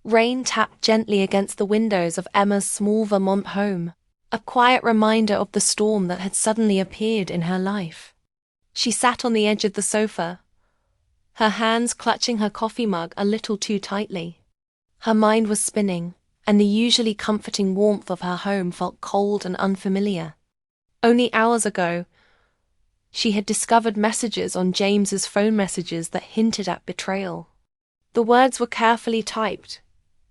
Rain tapped gently against the windows of Emma's small Vermont home, a quiet reminder of the storm that had suddenly appeared in her life. She sat on the edge of the sofa, her hands clutching her coffee mug a little too tightly. Her mind was spinning, and the usually comforting warmth of her home felt cold and unfamiliar. Only hours ago, she had discovered messages on James's phone messages that hinted at betrayal. The words were carefully typed,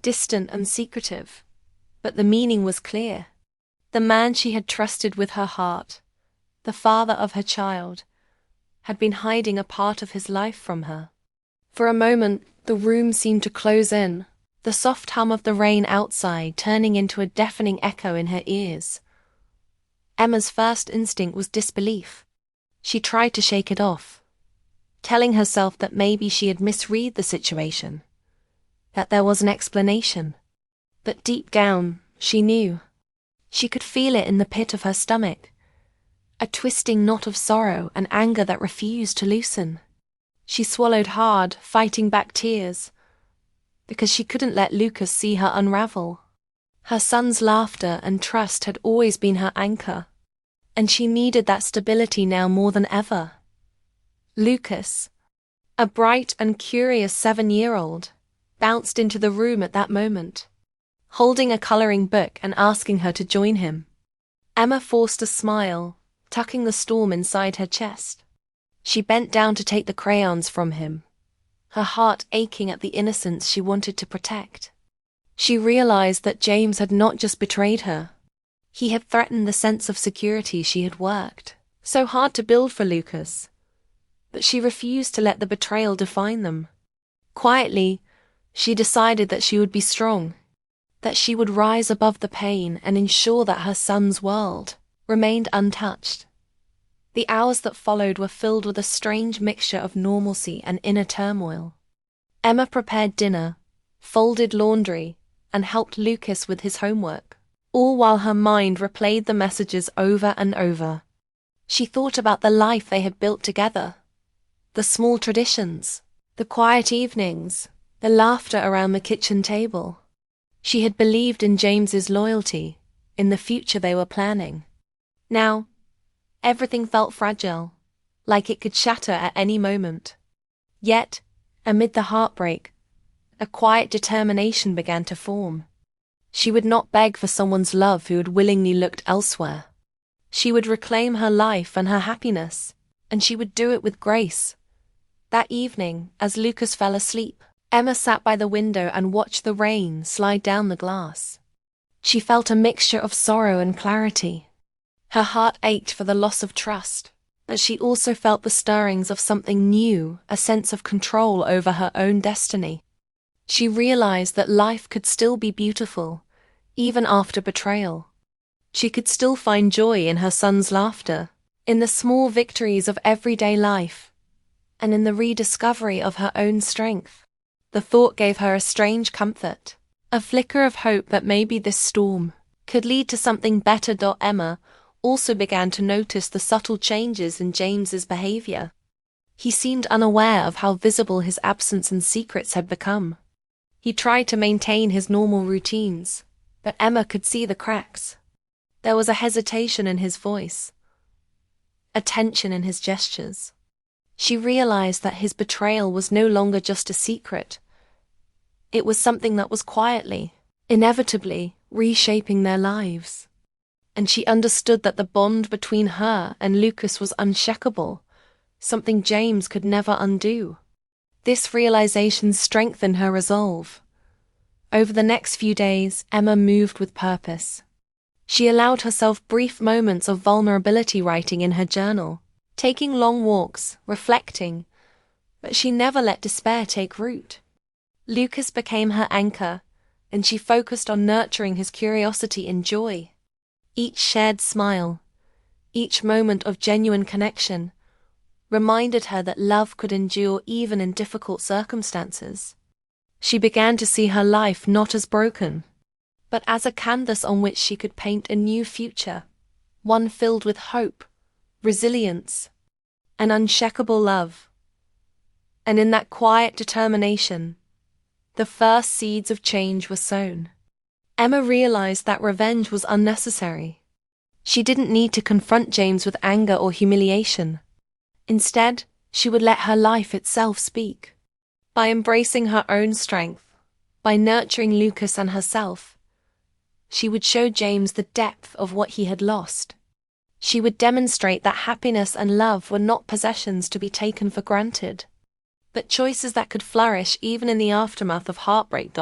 distant and secretive, but the meaning was clear. The man she had trusted with her heart, the father of her child, had been hiding a part of his life from her. For a moment, the room seemed to close in, the soft hum of the rain outside turning into a deafening echo in her ears. Emma's first instinct was disbelief. She tried to shake it off, telling herself that maybe she had misread the situation, that there was an explanation. But deep down, she knew. She could feel it in the pit of her stomach, a twisting knot of sorrow and anger that refused to loosen. She swallowed hard, fighting back tears, because she couldn't let Lucas see her unravel. Her son's laughter and trust had always been her anchor, and she needed that stability now more than ever. Lucas, a bright and curious 7-year-old, bounced into the room at that moment, holding a coloring book and asking her to join him. Emma forced a smile, tucking the storm inside her chest. She bent down to take the crayons from him, her heart aching at the innocence she wanted to protect. She realized that James had not just betrayed her. He had threatened the sense of security she had worked so hard to build for Lucas. But she refused to let the betrayal define them. Quietly, she decided that she would be strong, that she would rise above the pain and ensure that her son's world remained untouched. The hours that followed were filled with a strange mixture of normalcy and inner turmoil. Emma prepared dinner, folded laundry, and helped Lucas with his homework, all while her mind replayed the messages over and over. She thought about the life they had built together, the small traditions, the quiet evenings, the laughter around the kitchen table. She had believed in James's loyalty, in the future they were planning. Now, everything felt fragile, like it could shatter at any moment. Yet, amid the heartbreak, a quiet determination began to form. She would not beg for someone's love who had willingly looked elsewhere. She would reclaim her life and her happiness, and she would do it with grace. That evening, as Lucas fell asleep, Emma sat by the window and watched the rain slide down the glass. She felt a mixture of sorrow and clarity. Her heart ached for the loss of trust, but she also felt the stirrings of something new, a sense of control over her own destiny. She realized that life could still be beautiful, even after betrayal. She could still find joy in her son's laughter, in the small victories of everyday life, and in the rediscovery of her own strength. The thought gave her a strange comfort, a flicker of hope that maybe this storm could lead to something better. Emma also began to notice the subtle changes in James's behavior. He seemed unaware of how visible his absence and secrets had become. He tried to maintain his normal routines, but Emma could see the cracks. There was a hesitation in his voice, a tension in his gestures. She realized that his betrayal was no longer just a secret. It was something that was quietly, inevitably, reshaping their lives. And she understood that the bond between her and Lucas was unshakable, something James could never undo. This realization strengthened her resolve. Over the next few days, Emma moved with purpose. She allowed herself brief moments of vulnerability writing in her journal, taking long walks, reflecting, but she never let despair take root. Lucas became her anchor, and she focused on nurturing his curiosity and joy. Each shared smile, each moment of genuine connection, reminded her that love could endure even in difficult circumstances. She began to see her life not as broken, but as a canvas on which she could paint a new future, one filled with hope, resilience, and unshakable love. And in that quiet determination, The first seeds of change were sown. Emma realized that revenge was unnecessary. She didn't need to confront James with anger or humiliation. Instead, she would let her life itself speak. By embracing her own strength, by nurturing Lucas and herself, she would show James the depth of what he had lost. She would demonstrate that happiness and love were not possessions to be taken for granted, but choices that could flourish even in the aftermath of heartbreak.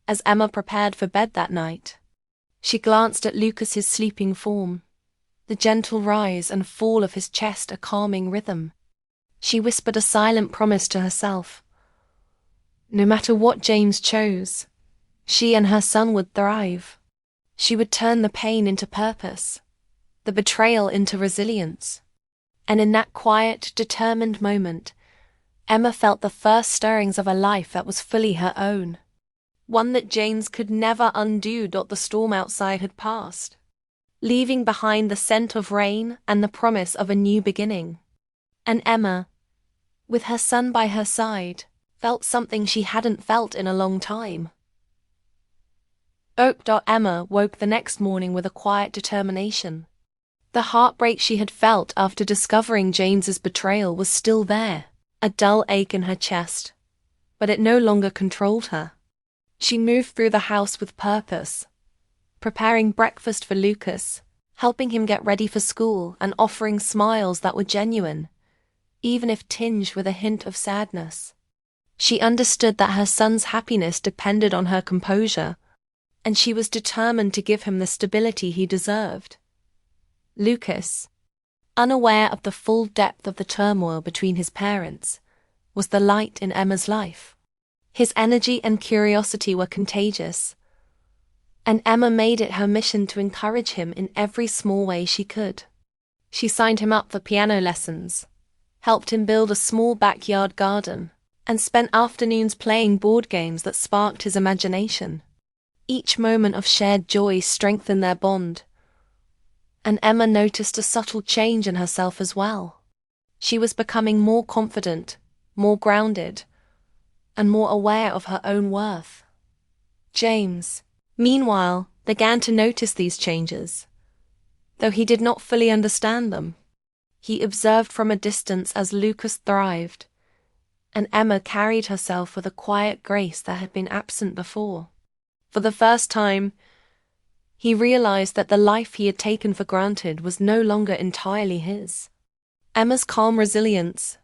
As Emma prepared for bed that night, she glanced at Lucas's sleeping form, the gentle rise and fall of his chest a calming rhythm. She whispered a silent promise to herself. No matter what James chose, she and her son would thrive. She would turn the pain into purpose, the betrayal into resilience. And in that quiet, determined moment, Emma felt the first stirrings of a life that was fully her own. One that James could never undo. The storm outside had passed, leaving behind the scent of rain and the promise of a new beginning. And Emma, with her son by her side, felt something she hadn't felt in a long time. Emma woke the next morning with a quiet determination. The heartbreak she had felt after discovering James's betrayal was still there, a dull ache in her chest, but it no longer controlled her. She moved through the house with purpose, preparing breakfast for Lucas, helping him get ready for school, and offering smiles that were genuine, even if tinged with a hint of sadness. She understood that her son's happiness depended on her composure, and she was determined to give him the stability he deserved. Lucas, unaware of the full depth of the turmoil between his parents, was the light in Emma's life. His energy and curiosity were contagious, and Emma made it her mission to encourage him in every small way she could. She signed him up for piano lessons, helped him build a small backyard garden, and spent afternoons playing board games that sparked his imagination. Each moment of shared joy strengthened their bond, and Emma noticed a subtle change in herself as well. She was becoming more confident, more grounded, and more aware of her own worth. James, meanwhile, began to notice these changes, though he did not fully understand them. He observed from a distance as Lucas thrived, and Emma carried herself with a quiet grace that had been absent before. For the first time, he realized that the life he had taken for granted was no longer entirely his. Emma's calm resilience,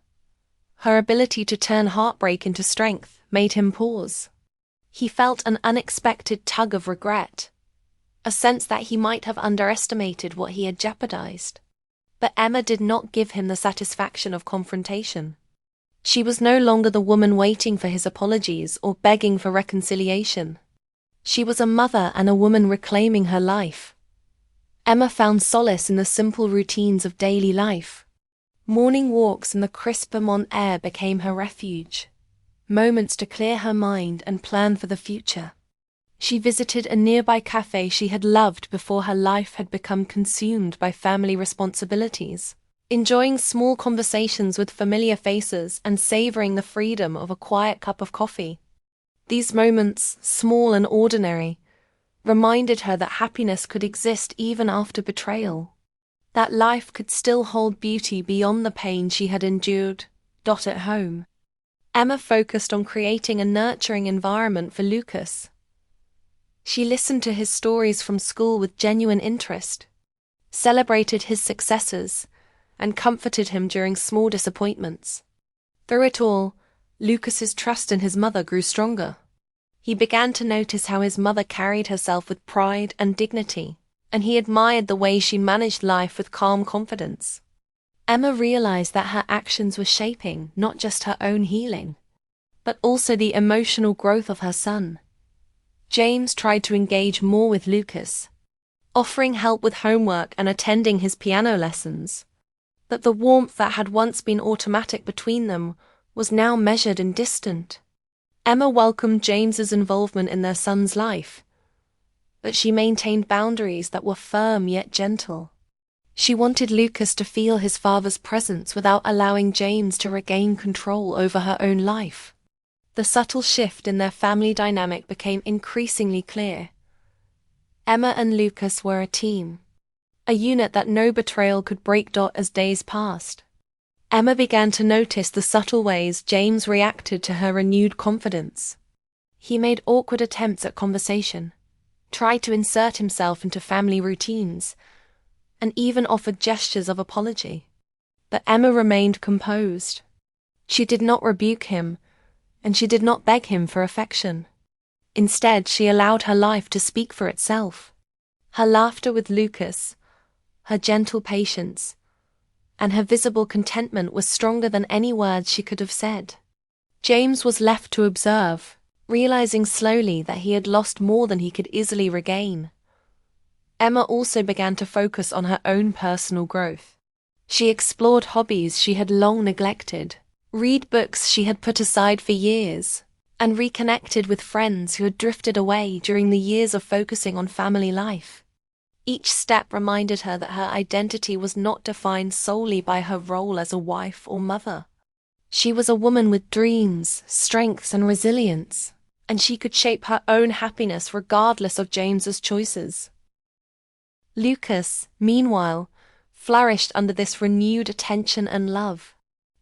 her ability to turn heartbreak into strength, made him pause. He felt an unexpected tug of regret, a sense that he might have underestimated what he had jeopardized. But Emma did not give him the satisfaction of confrontation. She was no longer the woman waiting for his apologies or begging for reconciliation. She was a mother and a woman reclaiming her life. Emma found solace in the simple routines of daily life. Morning walks in the crisp Vermont air became her refuge, moments to clear her mind and plan for the future. She visited a nearby cafe she had loved before her life had become consumed by family responsibilities, enjoying small conversations with familiar faces and savoring the freedom of a quiet cup of coffee. These moments, small and ordinary, reminded her that happiness could exist even after betrayal, that life could still hold beauty beyond the pain she had endured. At home, Emma focused on creating a nurturing environment for Lucas. She listened to his stories from school with genuine interest, celebrated his successes, and comforted him during small disappointments. Through it all, Lucas's trust in his mother grew stronger. He began to notice how his mother carried herself with pride and dignity, and he admired the way she managed life with calm confidence. Emma realized that her actions were shaping not just her own healing, but also the emotional growth of her son. James tried to engage more with Lucas, offering help with homework and attending his piano lessons. But the warmth that had once been automatic between them was now measured and distant. Emma welcomed James's involvement in their son's life, but she maintained boundaries that were firm yet gentle. She wanted Lucas to feel his father's presence without allowing James to regain control over her own life. The subtle shift in their family dynamic became increasingly clear. Emma and Lucas were a team, a unit that no betrayal could break. As days passed, Emma began to notice the subtle ways James reacted to her renewed confidence. He made awkward attempts at conversation, tried to insert himself into family routines, and even offered gestures of apology. But Emma remained composed. She did not rebuke him, and she did not beg him for affection. Instead, she allowed her life to speak for itself. Her laughter with Lucas, her gentle patience, and her visible contentment was stronger than any words she could have said. James was left to observe, realizing slowly that he had lost more than he could easily regain. Emma also began to focus on her own personal growth. She explored hobbies she had long neglected, read books she had put aside for years, and reconnected with friends who had drifted away during the years of focusing on family life. Each step reminded her that her identity was not defined solely by her role as a wife or mother. She was a woman with dreams, strengths, and resilience, and she could shape her own happiness regardless of James's choices. Lucas, meanwhile, flourished under this renewed attention and love.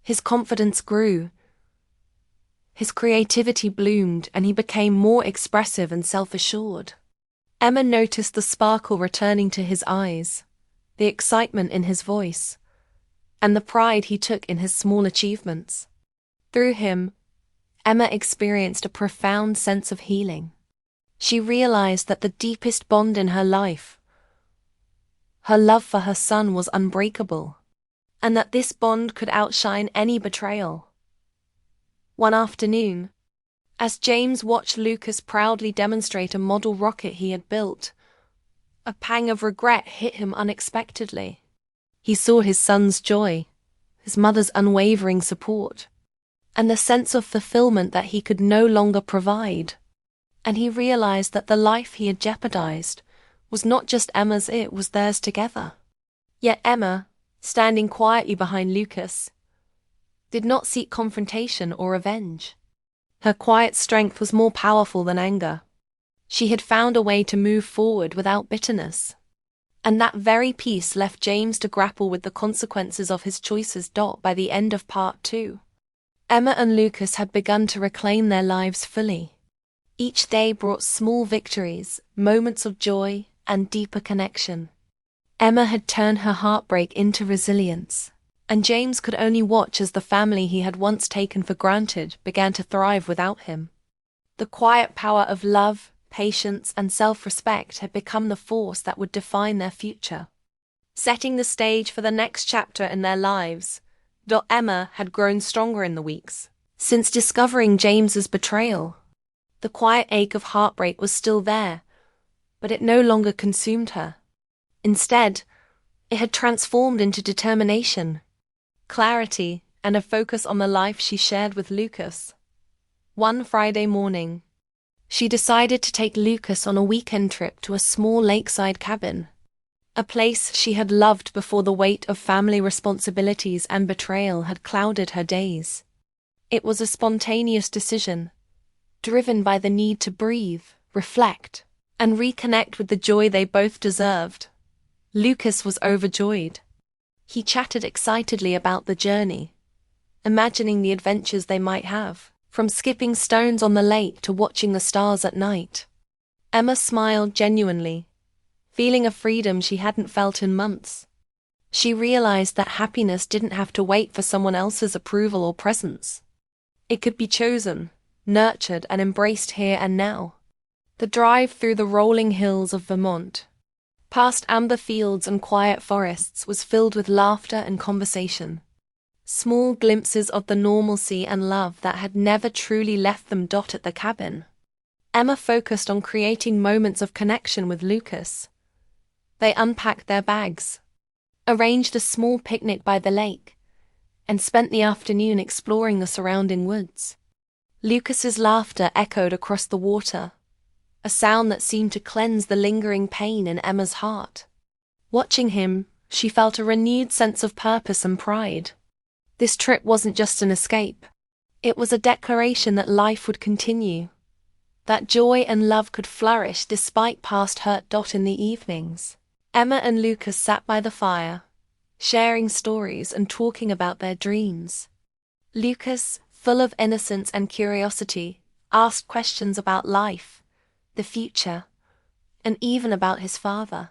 His confidence grew, his creativity bloomed, and he became more expressive and self-assured. Emma noticed the sparkle returning to his eyes, the excitement in his voice, and the pride he took in his small achievements. Through him, Emma experienced a profound sense of healing. She realized that the deepest bond in her life, her love for her son, was unbreakable, and that this bond could outshine any betrayal. One afternoon, as James watched Lucas proudly demonstrate a model rocket he had built, a pang of regret hit him unexpectedly. He saw his son's joy, his mother's unwavering support, and the sense of fulfillment that he could no longer provide. And he realized that the life he had jeopardized was not just Emma's, it was theirs together. Yet Emma, standing quietly behind Lucas, did not seek confrontation or revenge. Her quiet strength was more powerful than anger. She had found a way to move forward without bitterness. And that very peace left James to grapple with the consequences of his choices. By the end of part 2, Emma and Lucas had begun to reclaim their lives fully. Each day brought small victories, moments of joy, and deeper connection. Emma had turned her heartbreak into resilience, and James could only watch as the family he had once taken for granted began to thrive without him. The quiet power of love, patience, and self-respect had become the force that would define their future, setting the stage for the next chapter in their lives. Emma had grown stronger in the weeks since discovering James's betrayal. The quiet ache of heartbreak was still there, but it no longer consumed her. Instead, it had transformed into determination, clarity, and a focus on the life she shared with Lucas. One Friday morning, she decided to take Lucas on a weekend trip to a small lakeside cabin, a place she had loved before the weight of family responsibilities and betrayal had clouded her days. It was a spontaneous decision, driven by the need to breathe, reflect, and reconnect with the joy they both deserved. Lucas was overjoyed. He chatted excitedly about the journey, imagining the adventures they might have, from skipping stones on the lake to watching the stars at night. Emma smiled genuinely, feeling a freedom she hadn't felt in months. She realized that happiness didn't have to wait for someone else's approval or presence. It could be chosen, nurtured, and embraced here and now. The drive through the rolling hills of Vermont, past amber fields and quiet forests, was filled with laughter and conversation. Small glimpses of the normalcy and love that had never truly left them. At the cabin, Emma focused on creating moments of connection with Lucas. They unpacked their bags, arranged a small picnic by the lake, and spent the afternoon exploring the surrounding woods. Lucas's laughter echoed across the water, a sound that seemed to cleanse the lingering pain in Emma's heart. Watching him, she felt a renewed sense of purpose and pride. This trip wasn't just an escape. It was a declaration that life would continue, that joy and love could flourish despite past hurt. In the evenings, Emma and Lucas sat by the fire, sharing stories and talking about their dreams. Lucas, full of innocence and curiosity, asked questions about life, the future, and even about his father.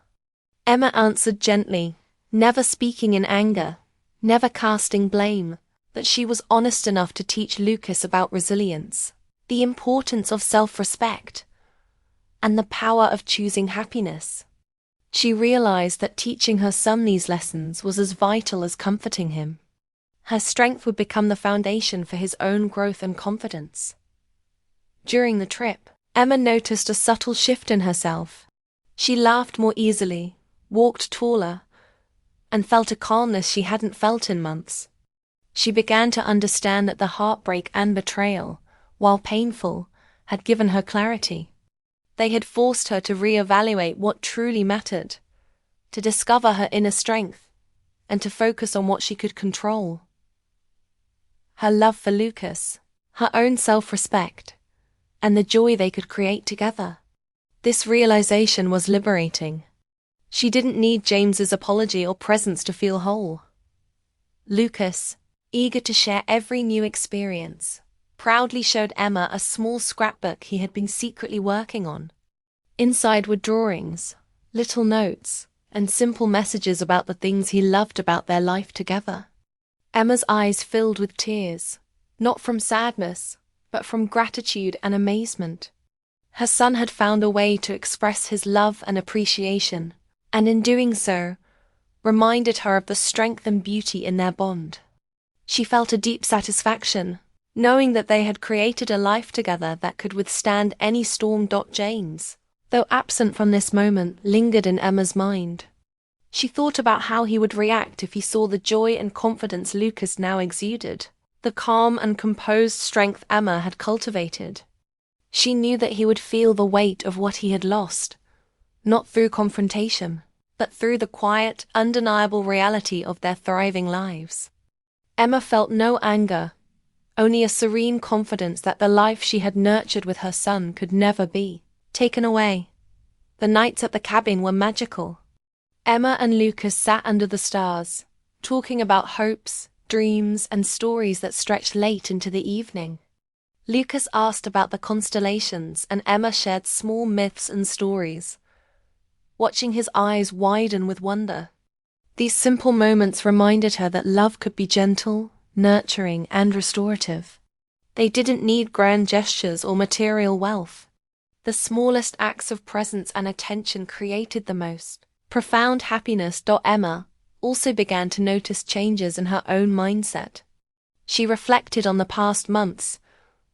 Emma answered gently, never speaking in anger, never casting blame, but she was honest enough to teach Lucas about resilience, the importance of self-respect, and the power of choosing happiness. She realized that teaching her son these lessons was as vital as comforting him. Her strength would become the foundation for his own growth and confidence. During the trip, Emma noticed a subtle shift in herself. She laughed more easily, walked taller, and felt a calmness she hadn't felt in months. She began to understand that the heartbreak and betrayal, while painful, had given her clarity. They had forced her to reevaluate what truly mattered, to discover her inner strength, and to focus on what she could control. Her love for Lucas, her own self-respect, and the joy they could create together. This realization was liberating. She didn't need James's apology or presence to feel whole. Lucas, eager to share every new experience, proudly showed Emma a small scrapbook he had been secretly working on. Inside were drawings, little notes, and simple messages about the things he loved about their life together. Emma's eyes filled with tears, not from sadness, but from gratitude and amazement. Her son had found a way to express his love and appreciation, and in doing so, reminded her of the strength and beauty in their bond. She felt a deep satisfaction, knowing that they had created a life together that could withstand any storm. James, though absent from this moment, lingered in Emma's mind. She thought about how he would react if he saw the joy and confidence Lucas now exuded, the calm and composed strength Emma had cultivated. She knew that he would feel the weight of what he had lost, not through confrontation, but through the quiet, undeniable reality of their thriving lives. Emma felt no anger, only a serene confidence that the life she had nurtured with her son could never be taken away. The nights at the cabin were magical. Emma and Lucas sat under the stars, talking about hopes, dreams, and stories that stretched late into the evening. Lucas asked about the constellations, and Emma shared small myths and stories, watching his eyes widen with wonder. These simple moments reminded her that love could be gentle, nurturing, and restorative. They didn't need grand gestures or material wealth. The smallest acts of presence and attention created the most profound happiness. Emma also began to notice changes in her own mindset. She reflected on the past months,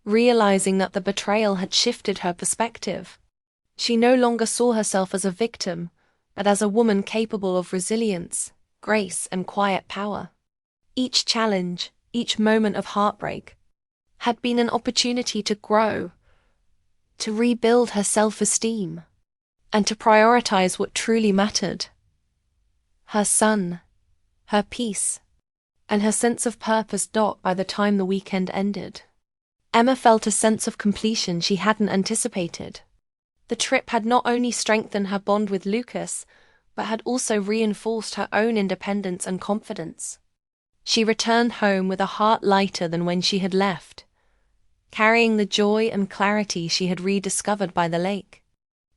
realizing that the betrayal had shifted her perspective. She no longer saw herself as a victim, but as a woman capable of resilience, grace, and quiet power. Each challenge, each moment of heartbreak, had been an opportunity to grow, to rebuild her self-esteem, and to prioritize what truly mattered: her son, her peace, and her sense of purpose. By the time the weekend ended, Emma felt a sense of completion she hadn't anticipated. The trip had not only strengthened her bond with Lucas, but had also reinforced her own independence and confidence. She returned home with a heart lighter than when she had left, carrying the joy and clarity she had rediscovered by the lake.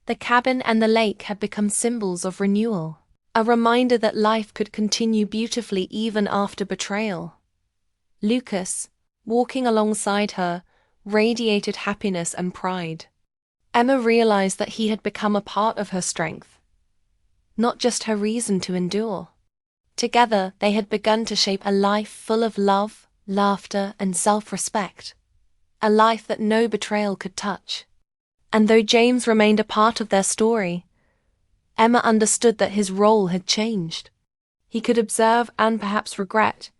The cabin and the lake had become symbols of renewal, a reminder that life could continue beautifully even after betrayal. Lucas, walking alongside her, radiated happiness and pride. Emma realized that he had become a part of her strength, not just her reason to endure. Together, they had begun to shape a life full of love, laughter, and self-respect, a life that no betrayal could touch. And though James remained a part of their story, Emma understood that his role had changed. He could observe and perhaps regret,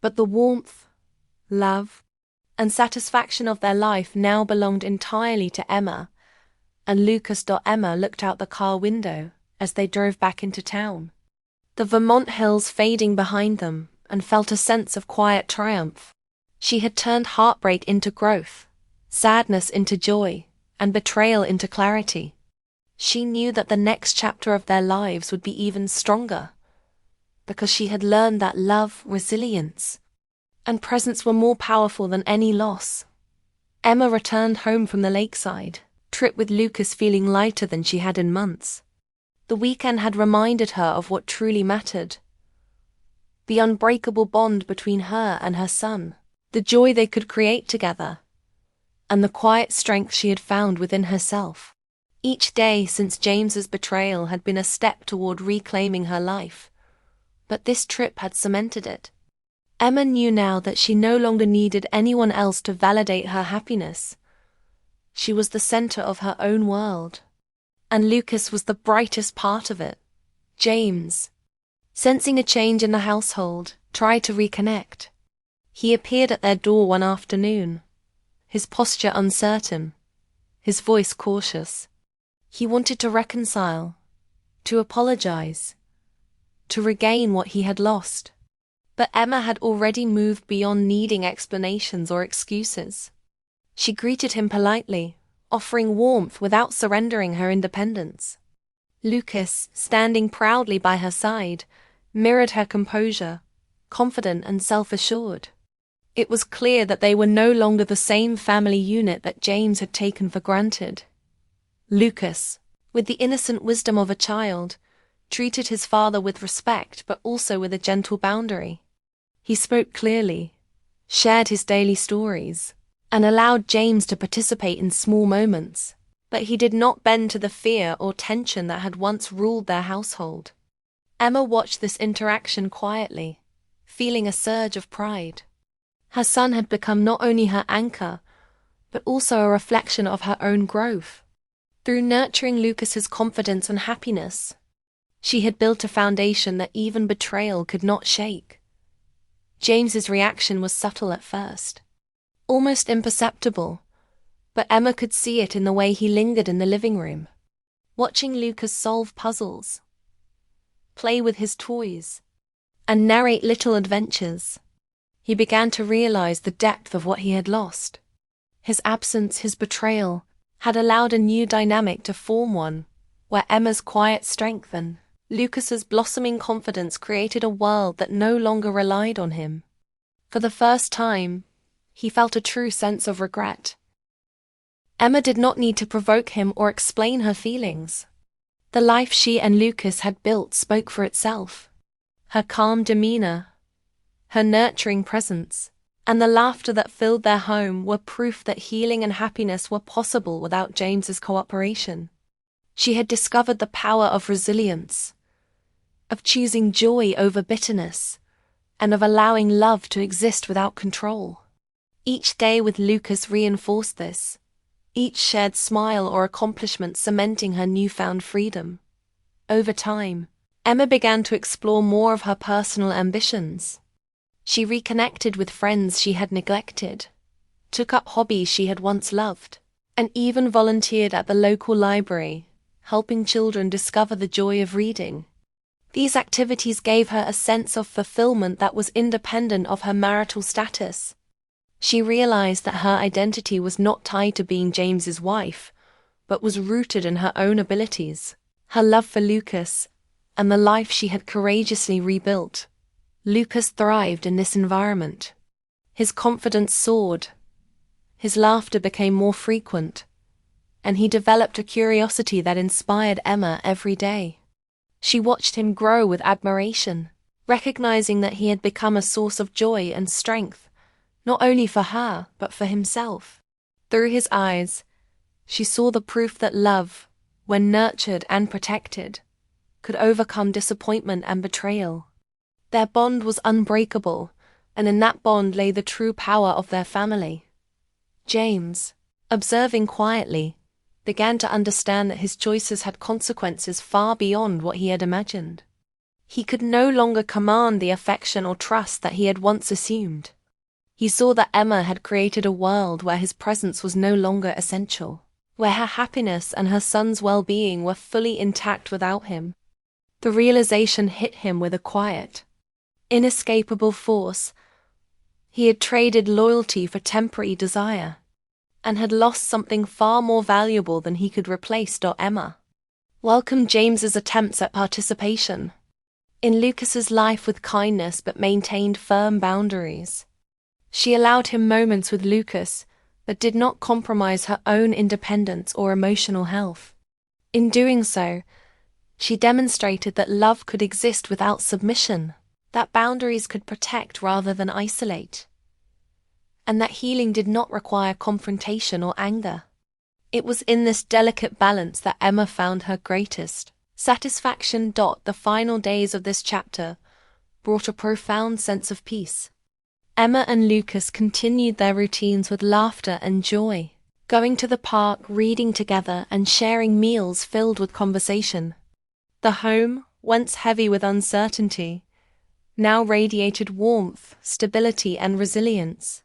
but the warmth, love, and satisfaction of their life now belonged entirely to Emma and Lucas. Emma looked out the car window as they drove back into town, the Vermont hills fading behind them, and felt a sense of quiet triumph. She had turned heartbreak into growth, sadness into joy, and betrayal into clarity. She knew that the next chapter of their lives would be even stronger, because she had learned that love, resilience, and presence were more powerful than any loss. Emma returned home from the lakeside trip with Lucas feeling lighter than she had in months. The weekend had reminded her of what truly mattered: the unbreakable bond between her and her son, the joy they could create together, and the quiet strength she had found within herself. Each day since James's betrayal had been a step toward reclaiming her life, but this trip had cemented it. Emma knew now that she no longer needed anyone else to validate her happiness. She was the center of her own world, and Lucas was the brightest part of it. James, sensing a change in the household, tried to reconnect. He appeared at their door one afternoon, his posture uncertain, his voice cautious. He wanted to reconcile, to apologize, to regain what he had lost. But Emma had already moved beyond needing explanations or excuses. She greeted him politely, offering warmth without surrendering her independence. Lucas, standing proudly by her side, mirrored her composure, confident and self-assured. It was clear that they were no longer the same family unit that James had taken for granted. Lucas, with the innocent wisdom of a child, treated his father with respect but also with a gentle boundary. He spoke clearly, shared his daily stories, and allowed James to participate in small moments, but he did not bend to the fear or tension that had once ruled their household. Emma watched this interaction quietly, feeling a surge of pride. Her son had become not only her anchor, but also a reflection of her own growth. Through nurturing Lucas's confidence and happiness, she had built a foundation that even betrayal could not shake. James's reaction was subtle at first, almost imperceptible, but Emma could see it in the way he lingered in the living room, watching Lucas solve puzzles, play with his toys, and narrate little adventures. He began to realize the depth of what he had lost. His absence, his betrayal, had allowed a new dynamic to form, one where Emma's quiet strength and Lucas's blossoming confidence created a world that no longer relied on him. For the first time, he felt a true sense of regret. Emma did not need to provoke him or explain her feelings. The life she and Lucas had built spoke for itself. Her calm demeanor, her nurturing presence, and the laughter that filled their home were proof that healing and happiness were possible without James's cooperation. She had discovered the power of resilience, of choosing joy over bitterness, and of allowing love to exist without control. Each day with Lucas reinforced this, each shared smile or accomplishment cementing her newfound freedom. Over time, Emma began to explore more of her personal ambitions. She reconnected with friends she had neglected, took up hobbies she had once loved, and even volunteered at the local library, helping children discover the joy of reading. These activities gave her a sense of fulfillment that was independent of her marital status. She realized that her identity was not tied to being James's wife, but was rooted in her own abilities, her love for Lucas, and the life she had courageously rebuilt. Lucas thrived in this environment. His confidence soared, his laughter became more frequent, and he developed a curiosity that inspired Emma every day. She watched him grow with admiration, recognizing that he had become a source of joy and strength, not only for her, but for himself. Through his eyes, she saw the proof that love, when nurtured and protected, could overcome disappointment and betrayal. Their bond was unbreakable, and in that bond lay the true power of their family. James, observing quietly, began to understand that his choices had consequences far beyond what he had imagined. He could no longer command the affection or trust that he had once assumed. He saw that Emma had created a world where his presence was no longer essential, where her happiness and her son's well-being were fully intact without him. The realization hit him with a quiet, inescapable force. He had traded loyalty for temporary desire, and had lost something far more valuable than he could replace. Emma welcomed James's attempts at participation in Lucas's life with kindness but maintained firm boundaries. She allowed him moments with Lucas, but did not compromise her own independence or emotional health. In doing so, she demonstrated that love could exist without submission, that boundaries could protect rather than isolate, and that healing did not require confrontation or anger. It was in this delicate balance that Emma found her greatest satisfaction. The final days of this chapter brought a profound sense of peace. Emma and Lucas continued their routines with laughter and joy, going to the park, reading together, and sharing meals filled with conversation. The home, once heavy with uncertainty, now radiated warmth, stability, and resilience.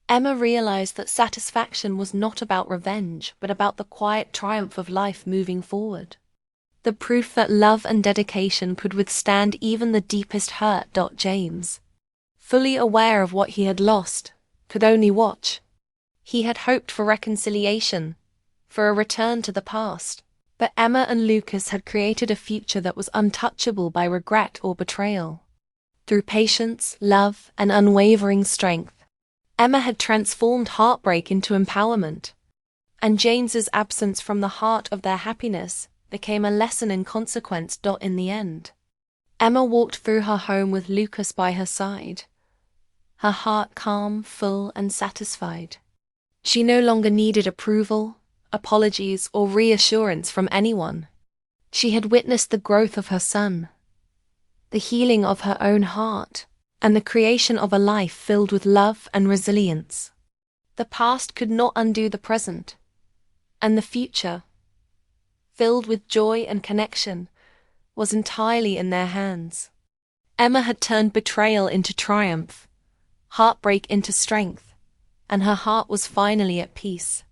Emma realized that satisfaction was not about revenge, but about the quiet triumph of life moving forward. The proof that love and dedication could withstand even the deepest hurt. James, fully aware of what he had lost, could only watch. He had hoped for reconciliation, for a return to the past, but Emma and Lucas had created a future that was untouchable by regret or betrayal. Through patience, love, and unwavering strength, Emma had transformed heartbreak into empowerment, and James's absence from the heart of their happiness became a lesson in consequence. In the end, Emma walked through her home with Lucas by her side, her heart calm, full, and satisfied. She no longer needed approval, apologies, or reassurance from anyone. She had witnessed the growth of her son, the healing of her own heart, and the creation of a life filled with love and resilience. The past could not undo the present, and the future, filled with joy and connection, was entirely in their hands. Emma had turned betrayal into triumph, heartbreak into strength, and her heart was finally at peace.